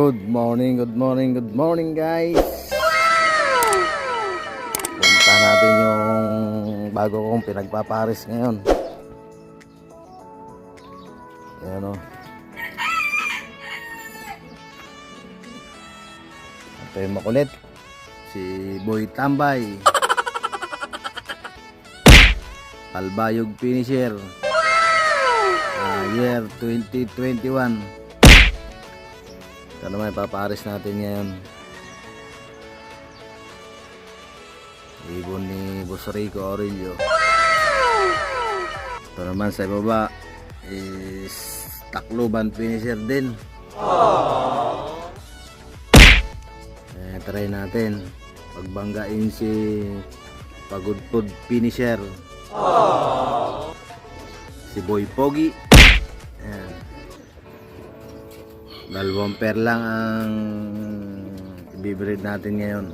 Good morning guys. Punta natin yung bago kong pinagpaparis ngayon. Ayan o. Ito yung makulit, si Boy Tambay, Albayog Finisher, year 2021. Ito naman ipaparis natin ngayon. Ibon ni Boss Rico Aurelio. Ito naman sa ibaba is Tacloban Finisher din. Try natin pagbanggain si Pagudpud Finisher, si Boy Pogi. Ayan. Dalawang pair lang ang ibibreed natin ngayon.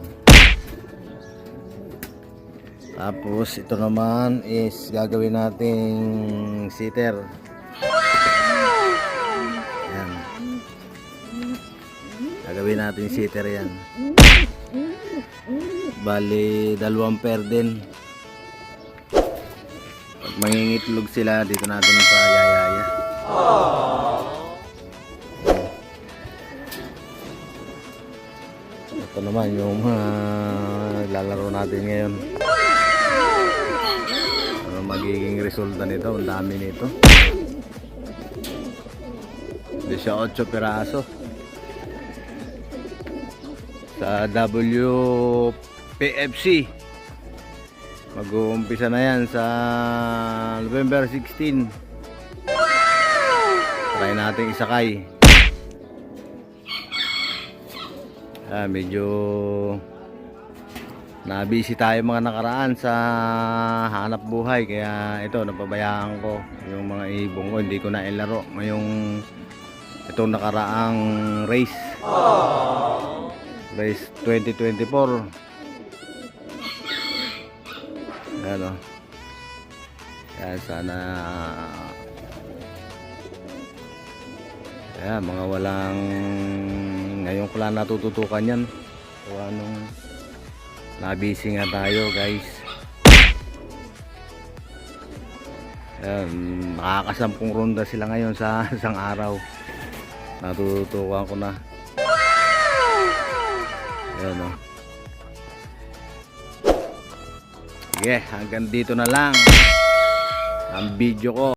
Tapos ito naman is gagawin nating sitter. Ayan. Gagawin natin sitter yan. Bali dalawang pair din. Pag mangingitlog sila dito natin pa yayaya. Ito naman yung lalaro natin ngayon. Ano magiging resulta nito? Ang dami nito. 18 piraso sa WPFC. Mag-uumpisa na yan sa November 16. Try natin isakay. Medyo nabisi tayo mga nakaraan sa hanap buhay, kaya ito napabayaan ko yung mga ibong ko, hindi ko na ilaro ngayong itong nakaraang race 2024. Ano, kaya sana mga walang, ngayon ko lang natututukan yan. So anong nabisi nga tayo guys. Makakasampung ronda sila ngayon sa isang araw. Natututukan ko na. Ayan o. Sige, hanggang dito na lang ang video ko.